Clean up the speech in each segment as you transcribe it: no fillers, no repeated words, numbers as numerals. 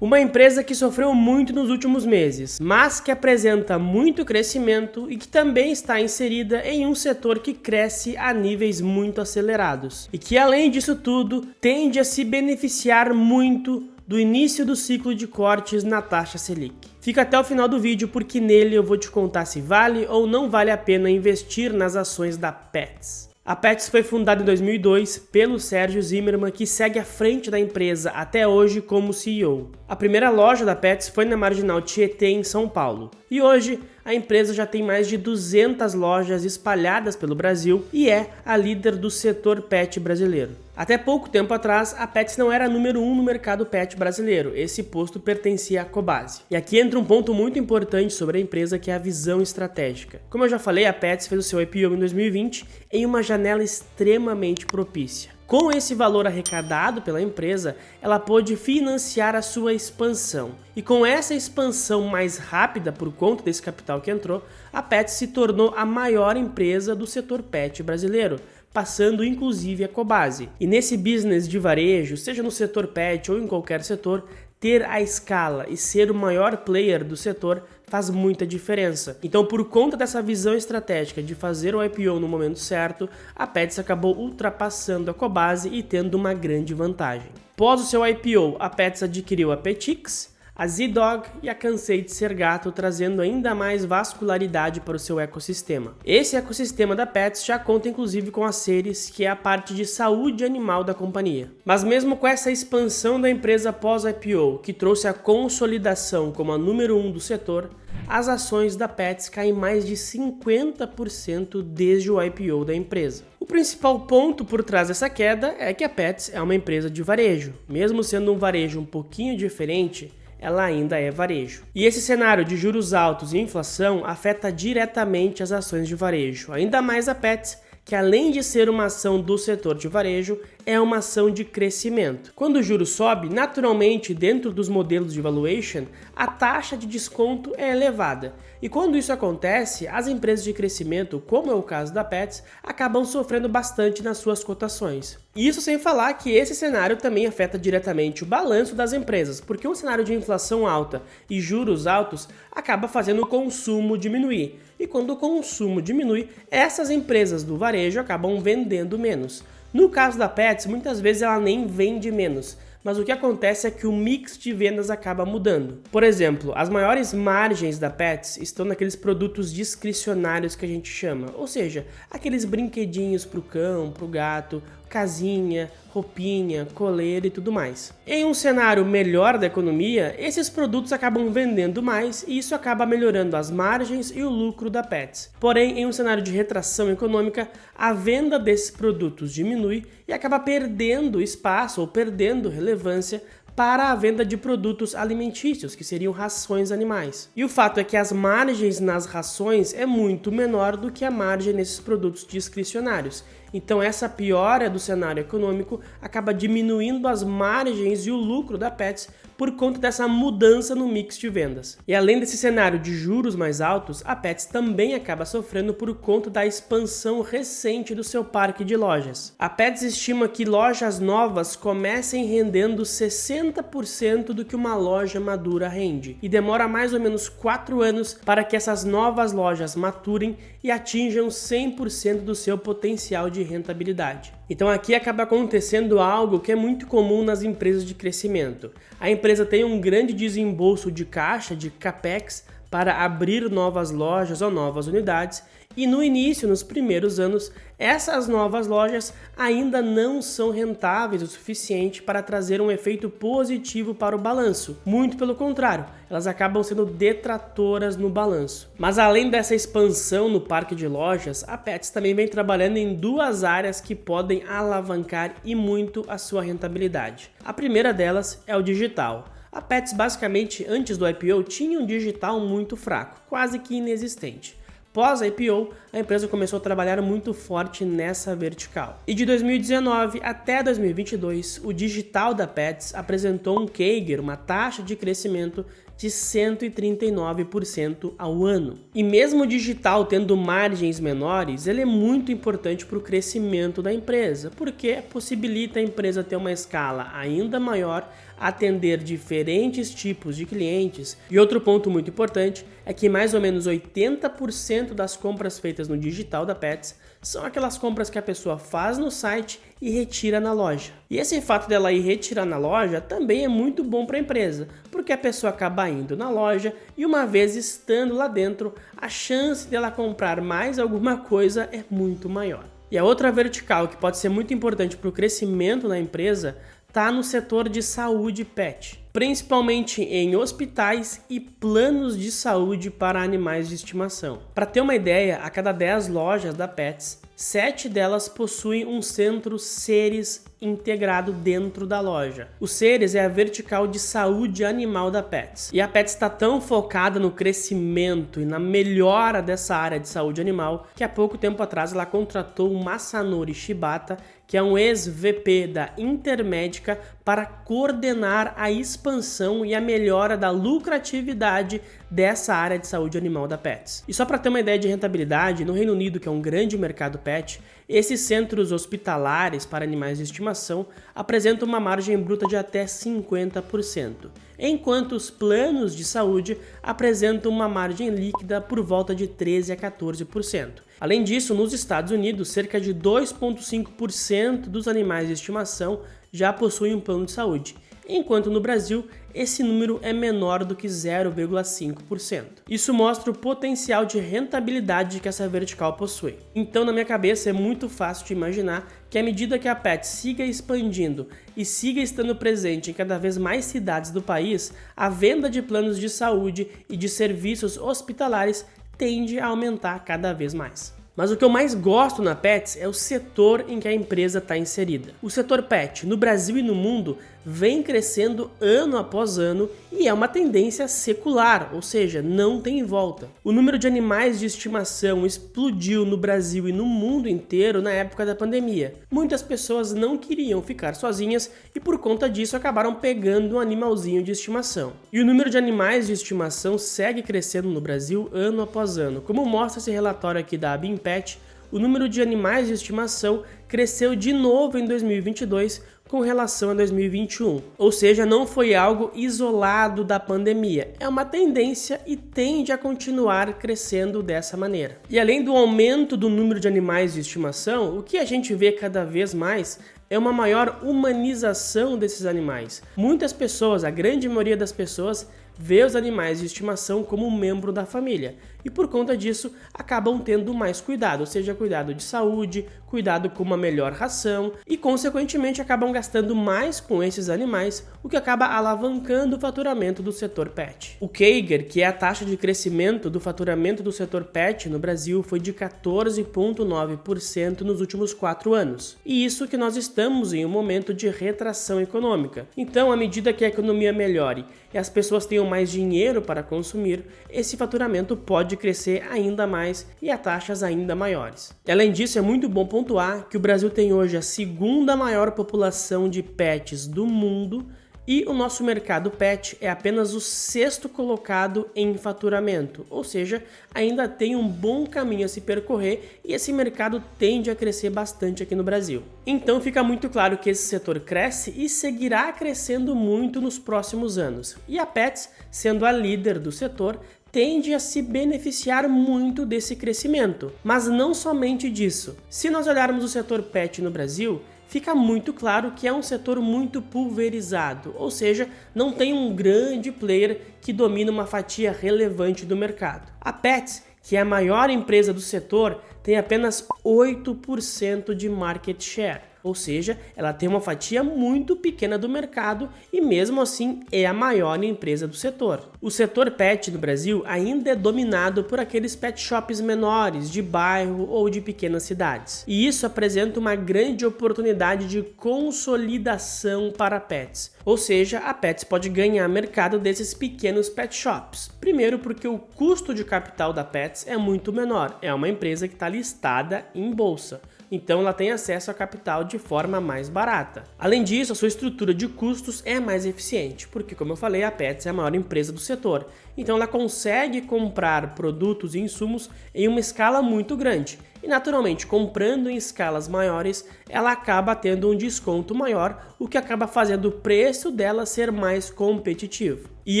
Uma empresa que sofreu muito nos últimos meses, mas que apresenta muito crescimento e que também está inserida em um setor que cresce a níveis muito acelerados. E que, além disso tudo, tende a se beneficiar muito do início do ciclo de cortes na taxa Selic. Fica até o final do vídeo porque nele eu vou te contar se vale ou não vale a pena investir nas ações da Petz. A Petz foi fundada em 2002 pelo Sérgio Zimerman, que segue à frente da empresa até hoje como CEO. A primeira loja da Petz foi na Marginal Tietê, em São Paulo. E hoje a empresa já tem mais de 200 lojas espalhadas pelo Brasil e é a líder do setor pet brasileiro. Até pouco tempo atrás, a Petz não era número 1 no mercado pet brasileiro, esse posto pertencia à Cobasi. E aqui entra um ponto muito importante sobre a empresa, que é a visão estratégica. Como eu já falei, a Petz fez o seu IPO em 2020 em uma janela extremamente propícia. Com esse valor arrecadado pela empresa, ela pôde financiar a sua expansão. E com essa expansão mais rápida por conta desse capital que entrou, a Petz se tornou a maior empresa do setor pet brasileiro, passando inclusive a Cobasi. E nesse business de varejo, seja no setor pet ou em qualquer setor, ter a escala e ser o maior player do setor faz muita diferença. Então, por conta dessa visão estratégica de fazer o IPO no momento certo, a Petz acabou ultrapassando a Cobasi e tendo uma grande vantagem. Após o seu IPO, a Petz adquiriu a Petix, a Z-Dog e a Cansei de Ser Gato, trazendo ainda mais vascularidade para o seu ecossistema. Esse ecossistema da Petz já conta inclusive com a Seres, que é a parte de saúde animal da companhia. Mas mesmo com essa expansão da empresa pós-IPO, que trouxe a consolidação como a número 1 do setor, as ações da Petz caem mais de 50% desde o IPO da empresa. O principal ponto por trás dessa queda é que a Petz é uma empresa de varejo. Mesmo sendo um varejo um pouquinho diferente, ela ainda é varejo. E esse cenário de juros altos e inflação afeta diretamente as ações de varejo, ainda mais a Petz, que além de ser uma ação do setor de varejo, é uma ação de crescimento. Quando o juro sobe, naturalmente, dentro dos modelos de valuation, a taxa de desconto é elevada. E quando isso acontece, as empresas de crescimento, como é o caso da Petz, acabam sofrendo bastante nas suas cotações. Isso sem falar que esse cenário também afeta diretamente o balanço das empresas, porque um cenário de inflação alta e juros altos acaba fazendo o consumo diminuir. E quando o consumo diminui, essas empresas do varejo acabam vendendo menos. No caso da Petz, muitas vezes ela nem vende menos, mas o que acontece é que o mix de vendas acaba mudando. Por exemplo, as maiores margens da Petz estão naqueles produtos discricionários que a gente chama, ou seja, aqueles brinquedinhos para o cão, para o gato, casinha, roupinha, coleira e tudo mais. Em um cenário melhor da economia, esses produtos acabam vendendo mais e isso acaba melhorando as margens e o lucro da Petz. Porém, em um cenário de retração econômica, a venda desses produtos diminui e acaba perdendo espaço ou perdendo relevância para a venda de produtos alimentícios, que seriam rações animais. E o fato é que as margens nas rações é muito menor do que a margem nesses produtos discricionários. Então essa piora do cenário econômico acaba diminuindo as margens e o lucro da Petz por conta dessa mudança no mix de vendas. E além desse cenário de juros mais altos, a Petz também acaba sofrendo por conta da expansão recente do seu parque de lojas. A Petz estima que lojas novas comecem rendendo 60% do que uma loja madura rende. E demora mais ou menos 4 anos para que essas novas lojas maturem e atinjam 100% do seu potencial de rentabilidade. Então aqui acaba acontecendo algo que é muito comum nas empresas de crescimento. A empresa tem um grande desembolso de caixa, de capex, para abrir novas lojas ou novas unidades, e no início, nos primeiros anos, essas novas lojas ainda não são rentáveis o suficiente para trazer um efeito positivo para o balanço. Muito pelo contrário, elas acabam sendo detratoras no balanço. Mas além dessa expansão no parque de lojas, a Petz também vem trabalhando em 2 áreas que podem alavancar e muito a sua rentabilidade. A primeira delas é o digital. A Petz basicamente, antes do IPO, tinha um digital muito fraco, quase que inexistente. Pós-IPO, a empresa começou a trabalhar muito forte nessa vertical. E de 2019 até 2022, o digital da Petz apresentou um CAGR, uma taxa de crescimento de 139% ao ano. E mesmo o digital tendo margens menores, ele é muito importante para o crescimento da empresa, porque possibilita a empresa ter uma escala ainda maior, atender diferentes tipos de clientes. E outro ponto muito importante é que mais ou menos 80% das compras feitas no digital da Petz são aquelas compras que a pessoa faz no site e retira na loja. E esse fato dela ir retirar na loja também é muito bom para a empresa, porque a pessoa acaba indo na loja e uma vez estando lá dentro, a chance dela comprar mais alguma coisa é muito maior. E a outra vertical que pode ser muito importante para o crescimento da empresa está no setor de saúde pet, principalmente em hospitais e planos de saúde para animais de estimação. Para ter uma ideia, a cada 10 lojas da Petz, 7 delas possuem um centro Seres integrado dentro da loja. O Seres é a vertical de saúde animal da Petz. E a Petz está tão focada no crescimento e na melhora dessa área de saúde animal que há pouco tempo atrás ela contratou o Masanori Shibata, que é um ex-VP da Intermédica, para coordenar a expansão e a melhora da lucratividade dessa área de saúde animal da Petz. E só para ter uma ideia de rentabilidade, no Reino Unido, que é um grande mercado pet, esses centros hospitalares para animais de estimação apresentam uma margem bruta de até 50%, enquanto os planos de saúde apresentam uma margem líquida por volta de 13% a 14%. Além disso, nos Estados Unidos, cerca de 2,5% dos animais de estimação já possuem um plano de saúde, enquanto no Brasil esse número é menor do que 0,5%. Isso mostra o potencial de rentabilidade que essa vertical possui. Então, na minha cabeça, é muito fácil de imaginar que à medida que a Petz siga expandindo e siga estando presente em cada vez mais cidades do país, a venda de planos de saúde e de serviços hospitalares tende a aumentar cada vez mais. Mas o que eu mais gosto na Petz é o setor em que a empresa está inserida. O setor pet, no Brasil e no mundo, vem crescendo ano após ano e é uma tendência secular, ou seja, não tem volta. O número de animais de estimação explodiu no Brasil e no mundo inteiro na época da pandemia. Muitas pessoas não queriam ficar sozinhas e por conta disso acabaram pegando um animalzinho de estimação. E o número de animais de estimação segue crescendo no Brasil ano após ano. Como mostra esse relatório aqui da ABIMPET, o número de animais de estimação cresceu de novo em 2022 com relação a 2021. Ou seja, não foi algo isolado da pandemia, é uma tendência e tende a continuar crescendo dessa maneira. E além do aumento do número de animais de estimação, o que a gente vê cada vez mais é uma maior humanização desses animais. Muitas pessoas, a grande maioria das pessoas, vê os animais de estimação como um membro da família e por conta disso acabam tendo mais cuidado, ou seja, cuidado de saúde, cuidado com uma melhor ração e consequentemente acabam gastando mais com esses animais, o que acaba alavancando o faturamento do setor pet. O CAGR, que é a taxa de crescimento do faturamento do setor pet no Brasil, foi de 14,9% nos últimos 4 anos. E isso que nós estamos em um momento de retração econômica. Então, à medida que a economia melhore e as pessoas tenham mais dinheiro para consumir, esse faturamento pode crescer ainda mais e a taxas ainda maiores. Além disso, é muito bom pontuar que o Brasil tem hoje a segunda maior população de pets do mundo e o nosso mercado pet é apenas o 6º colocado em faturamento, ou seja, ainda tem um bom caminho a se percorrer e esse mercado tende a crescer bastante aqui no Brasil. Então fica muito claro que esse setor cresce e seguirá crescendo muito nos próximos anos. E a Petz, sendo a líder do setor, tende a se beneficiar muito desse crescimento. Mas não somente disso. Se nós olharmos o setor pet no Brasil, fica muito claro que é um setor muito pulverizado, ou seja, não tem um grande player que domina uma fatia relevante do mercado. A Petz, que é a maior empresa do setor, tem apenas 8% de market share. ou seja, ela tem uma fatia muito pequena do mercado e mesmo assim é a maior empresa do setor. O setor pet no Brasil ainda é dominado por aqueles pet shops menores, de bairro ou de pequenas cidades. E isso apresenta uma grande oportunidade de consolidação para pets. Ou seja, a Petz pode ganhar mercado desses pequenos pet shops. Primeiro porque o custo de capital da Petz é muito menor. É uma empresa que está listada em bolsa. Então ela tem acesso a capital de forma mais barata. Além disso, a sua estrutura de custos é mais eficiente, porque como eu falei, a Petz é a maior empresa do setor. Então ela consegue comprar produtos e insumos em uma escala muito grande. E naturalmente, comprando em escalas maiores, ela acaba tendo um desconto maior, o que acaba fazendo o preço dela ser mais competitivo. E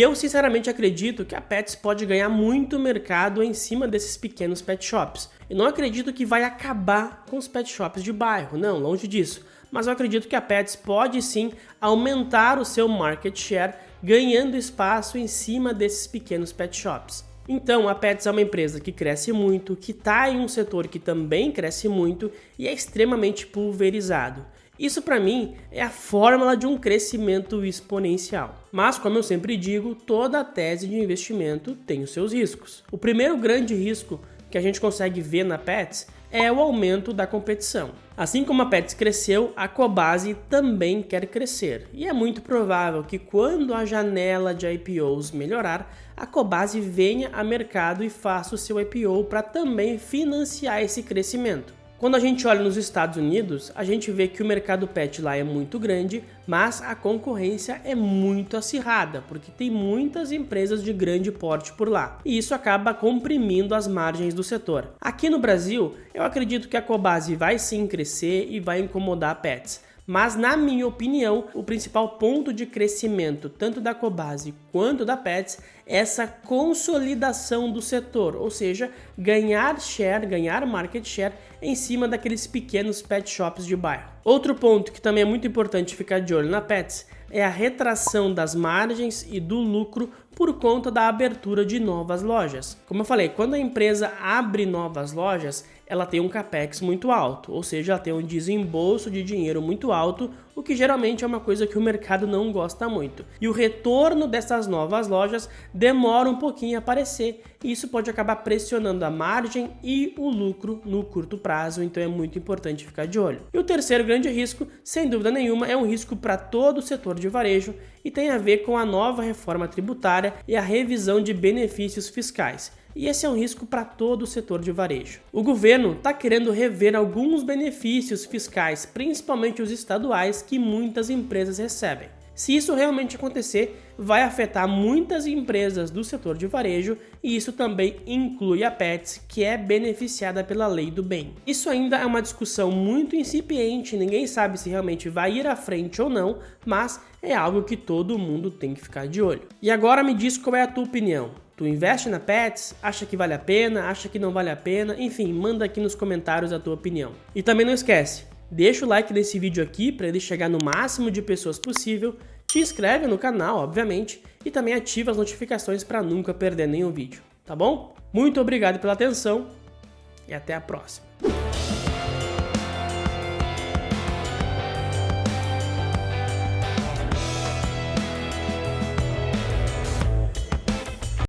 eu sinceramente acredito que a Petz pode ganhar muito mercado em cima desses pequenos pet shops. Eu não acredito que vai acabar com os pet shops de bairro, não, longe disso. Mas eu acredito que a Petz pode sim aumentar o seu market share, ganhando espaço em cima desses pequenos pet shops. Então, a Petz é uma empresa que cresce muito, que está em um setor que também cresce muito e é extremamente pulverizado. Isso para mim é a fórmula de um crescimento exponencial. Mas, como eu sempre digo, toda tese de investimento tem os seus riscos. O primeiro grande risco que a gente consegue ver na Petz é o aumento da competição. Assim como a Petz cresceu, a Cobasi também quer crescer. E é muito provável que quando a janela de IPOs melhorar, a Cobasi venha a mercado e faça o seu IPO para também financiar esse crescimento. Quando a gente olha nos Estados Unidos, a gente vê que o mercado pet lá é muito grande, mas a concorrência é muito acirrada, porque tem muitas empresas de grande porte por lá. E isso acaba comprimindo as margens do setor. Aqui no Brasil, eu acredito que a Cobasi vai sim crescer e vai incomodar a Petz. Mas, na minha opinião, o principal ponto de crescimento, tanto da Cobasi quanto da Petz, é essa consolidação do setor, ou seja, ganhar share, ganhar market share em cima daqueles pequenos pet shops de bairro. Outro ponto que também é muito importante ficar de olho na Petz é a retração das margens e do lucro por conta da abertura de novas lojas. Como eu falei, quando a empresa abre novas lojas, ela tem um capex muito alto, ou seja, ela tem um desembolso de dinheiro muito alto, o que geralmente é uma coisa que o mercado não gosta muito. E o retorno dessas novas lojas demora um pouquinho a aparecer, e isso pode acabar pressionando a margem e o lucro no curto prazo, então é muito importante ficar de olho. E o terceiro grande risco, sem dúvida nenhuma, é um risco para todo o setor de varejo e tem a ver com a nova reforma tributária e a revisão de benefícios fiscais. E esse é um risco para todo o setor de varejo. O governo está querendo rever alguns benefícios fiscais, principalmente os estaduais, que muitas empresas recebem. Se isso realmente acontecer, vai afetar muitas empresas do setor de varejo e isso também inclui a Petz, que é beneficiada pela lei do bem. Isso ainda é uma discussão muito incipiente, ninguém sabe se realmente vai ir à frente ou não, mas é algo que todo mundo tem que ficar de olho. E agora me diz qual é a tua opinião. Tu investe na Petz? Acha que vale a pena? Acha que não vale a pena? Enfim, manda aqui nos comentários a tua opinião. E também não esquece, deixa o like nesse vídeo aqui para ele chegar no máximo de pessoas possível, te inscreve no canal, obviamente, e também ativa as notificações para nunca perder nenhum vídeo, tá bom? Muito obrigado pela atenção e até a próxima.